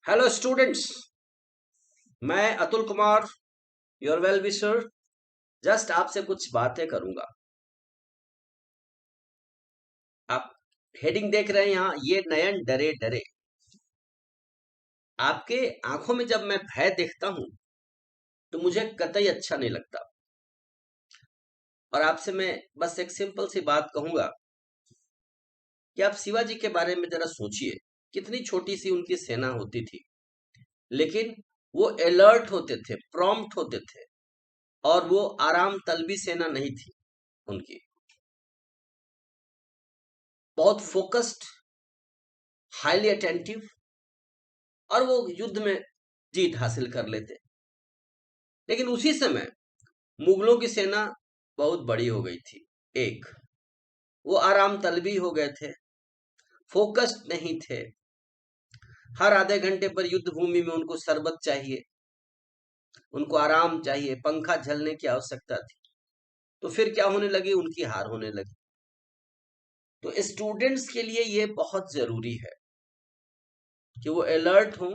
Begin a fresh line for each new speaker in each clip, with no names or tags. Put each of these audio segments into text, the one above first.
Hello students, मैं Atul Kumar, your well wisher. Just आपसे कुछ बातें करूंगा। आप हेडिंग देख रहे हैं यहाँ, ये नयन डरे डरे। आपके आंखों में जब मैं भय देखता हूं तो मुझे कतई अच्छा नहीं लगता। और आपसे मैं बस एक सिंपल सी बात कहूंगा कि आप शिवाजी के बारे में जरा सोचिए। कितनी छोटी सी उनकी सेना होती थी, लेकिन वो अलर्ट होते थे, प्रॉम्प्ट होते थे, और वो आराम तलबी सेना नहीं थी उनकी। बहुत फोकस्ड, हाईली अटेंटिव, और वो युद्ध में जीत हासिल कर लेते। लेकिन उसी समय मुगलों की सेना बहुत बड़ी हो गई थी। एक, वो आराम तलबी हो गए थे, फोकस्ड नहीं थे। हर आधे घंटे पर युद्ध भूमि में उनको शरबत चाहिए, उनको आराम चाहिए, पंखा झलने की आवश्यकता थी। तो फिर क्या होने लगी, उनकी हार होने लगी। तो स्टूडेंट्स के लिए ये बहुत जरूरी है कि वो अलर्ट हों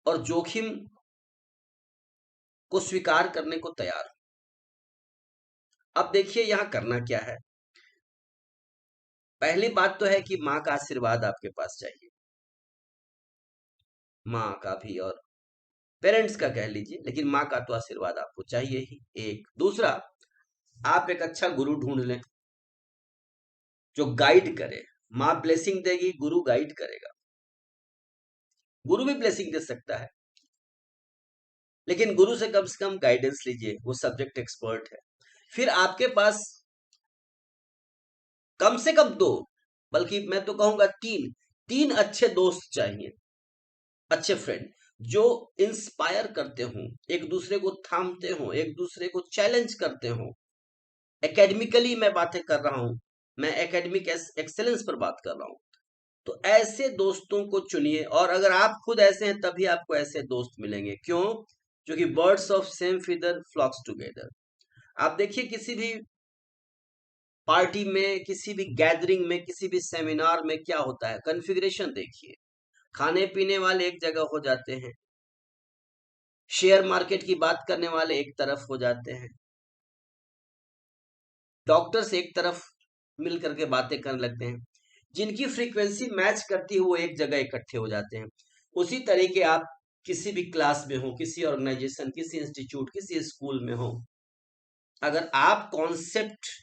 और जोखिम को स्वीकार करने को तैयार हो। अब देखिए यहाँ करना क्या है। पहली बात तो है कि माँ का आशीर्वाद आपके पास चाहिए, माँ का भी और पेरेंट्स का कह लीजिए, लेकिन माँ का तो आशीर्वाद आपको चाहिए ही। एक दूसरा, आप एक अच्छा गुरु ढूंढ लें जो गाइड करे। माँ ब्लेसिंग देगी, गुरु गाइड करेगा। गुरु भी ब्लेसिंग दे सकता है, लेकिन गुरु से कम गाइडेंस लीजिए, वो सब्जेक्ट एक्सपर्ट है। फिर आपके पास कम से कम दो, बल्कि मैं तो कहूंगा तीन तीन अच्छे दोस्त चाहिए, अच्छे फ्रेंड जो इंस्पायर करते हों, एक दूसरे को थामते हों, एक दूसरे को चैलेंज करते हों। एकेडमिकली मैं बातें कर रहा हूं, मैं एकेडमिक एक्सेलेंस पर बात कर रहा हूं। तो ऐसे दोस्तों को चुनिए, और अगर आप खुद ऐसे हैं तभी आपको ऐसे दोस्त मिलेंगे। क्यों? क्योंकि birds of same feather flocks together. आप देखिए, किसी भी पार्टी में, किसी भी गैदरिंग में, किसी भी सेमिनार में क्या होता है, कॉन्फ़िगरेशन देखिए। खाने पीने वाले एक जगह हो जाते हैं, शेयर मार्केट की बात करने वाले एक तरफ हो जाते हैं, डॉक्टर्स एक तरफ मिल करके बातें करने लगते हैं। जिनकी फ्रीक्वेंसी मैच करती है वो एक जगह इकट्ठे हो जाते हैं। उसी तरीके आप किसी भी क्लास में हो, किसी ऑर्गेनाइजेशन, किसी इंस्टीट्यूट, किसी स्कूल में हो, अगर आप कॉन्सेप्ट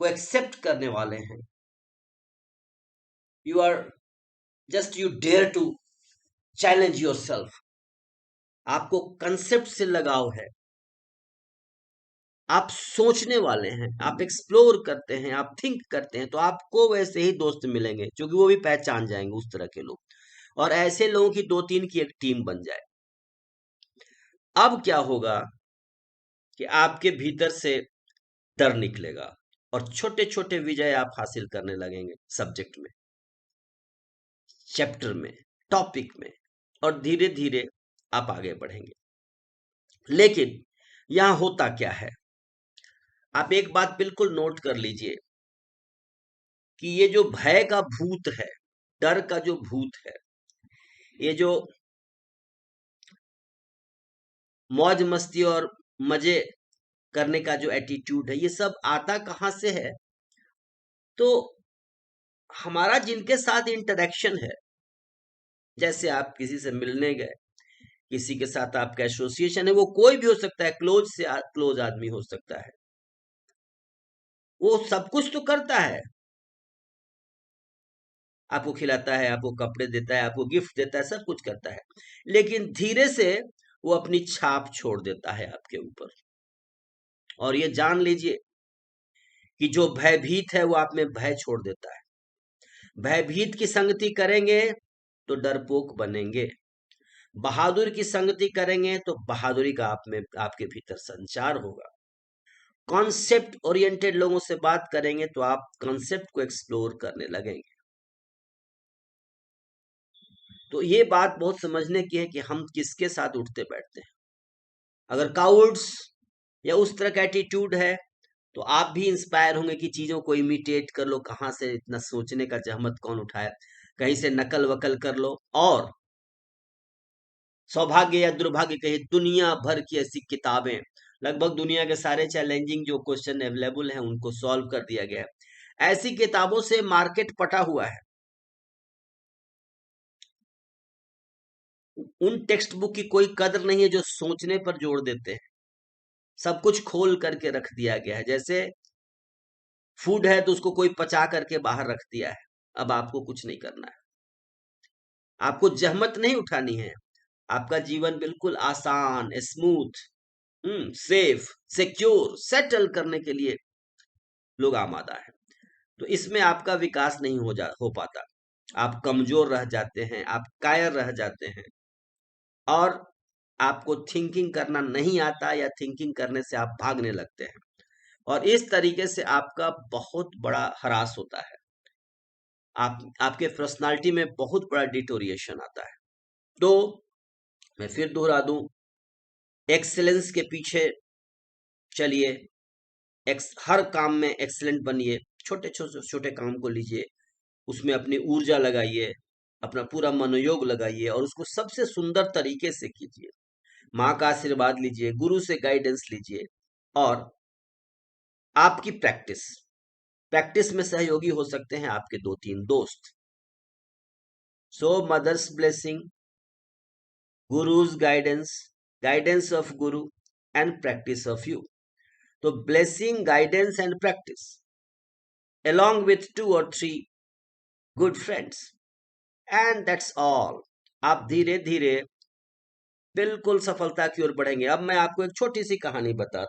को एक्सेप्ट करने वाले हैं, you are just you dare to challenge yourself, आपको कंसेप्ट से लगाव है, आप सोचने वाले हैं, आप एक्सप्लोर करते हैं, आप थिंक करते हैं, तो आपको वैसे ही दोस्त मिलेंगे, क्योंकि वो भी पहचान जाएंगे उस तरह के लोग। और ऐसे लोगों की दो तीन की एक टीम बन जाए। अब क्या होगा कि आपके भीतर से डर निकलेगा और छोटे छोटे विजय आप हासिल करने लगेंगे सब्जेक्ट में, चैप्टर में, टॉपिक में, और धीरे धीरे आप आगे बढ़ेंगे। लेकिन यहां होता क्या है, आप एक बात बिल्कुल नोट कर लीजिए कि ये जो भय का भूत है, डर का जो भूत है, ये जो मौज मस्ती और मजे करने का जो एटीट्यूड है, ये सब आता कहां से है? तो हमारा जिनके साथ इंटरेक्शन है, जैसे आप किसी से मिलने गए, किसी के साथ आपका एसोसिएशन है, वो कोई भी हो सकता है, क्लोज से क्लोज आदमी हो सकता है, वो सब कुछ तो करता है, आपको खिलाता है, आपको कपड़े देता है, आपको गिफ्ट देता है, सब कुछ करता है, लेकिन धीरे से वो अपनी छाप छोड़ देता है आपके ऊपर। और ये जान लीजिए कि जो भयभीत है वो आप में भय छोड़ देता है। भयभीत की संगति करेंगे तो डरपोक बनेंगे, बहादुर की संगति करेंगे तो बहादुरी का आप में, आपके भीतर संचार होगा। कॉन्सेप्ट ओरिएंटेड लोगों से बात करेंगे तो आप कॉन्सेप्ट को एक्सप्लोर करने लगेंगे। तो ये बात बहुत समझने की है कि हम किसके साथ उठते बैठते हैं। अगर काउर्ड्स या उस तरह का एटीट्यूड है तो आप भी इंस्पायर होंगे कि चीजों को इमिटेट कर लो, कहाँ से इतना सोचने का जहमत कौन उठाया। कहीं से नकल वकल कर लो, और सौभाग्य या दुर्भाग्य कहिए, दुनिया भर की ऐसी किताबें, लगभग दुनिया के सारे चैलेंजिंग जो क्वेश्चन अवेलेबल हैं उनको सॉल्व कर दिया गया है। ऐसी किताबों से मार्केट पटा हुआ है। उन टेक्स्ट बुक की कोई कदर नहीं है जो सोचने पर जोर देते हैं। सब कुछ खोल करके रख दिया गया है। जैसे फूड है तो उसको कोई पचा करके बाहर रख दिया है। अब आपको कुछ नहीं करना है, आपको जहमत नहीं उठानी है। आपका जीवन बिल्कुल आसान, स्मूथ, सेफ, सिक्योर, सेटल करने के लिए लोग आमादा है। तो इसमें आपका विकास नहीं हो पाता। आप कमजोर रह जाते हैं, आप कायर रह जाते हैं, और आपको थिंकिंग करना नहीं आता, या थिंकिंग करने से आप भागने लगते हैं, और इस तरीके से आपका बहुत बड़ा हरास होता है। आपके पर्सनालिटी में बहुत बड़ा डिटोरिएशन आता है। तो मैं फिर दोहरा दूं, एक्सेलेंस के पीछे चलिए, हर काम में एक्सीलेंट बनिए। छोटे छोटे छोटे काम को लीजिए, उसमें अपनी ऊर्जा लगाइए, अपना पूरा मनोयोग लगाइए, और उसको सबसे सुंदर तरीके से कीजिए। माँ का आशीर्वाद लीजिए, गुरु से गाइडेंस लीजिए, और आपकी प्रैक्टिस प्रैक्टिस में सहयोगी हो सकते हैं आपके 2-3 दोस्त। So mother's blessing, guru's guidance, guidance of guru, and practice of you. तो blessing, guidance and practice along with 2 or 3 good friends, and that's all। आप धीरे धीरे बिल्कुल सफलता की ओर बढ़ेंगे। अब मैं आपको एक छोटी सी कहानी बताता हूं।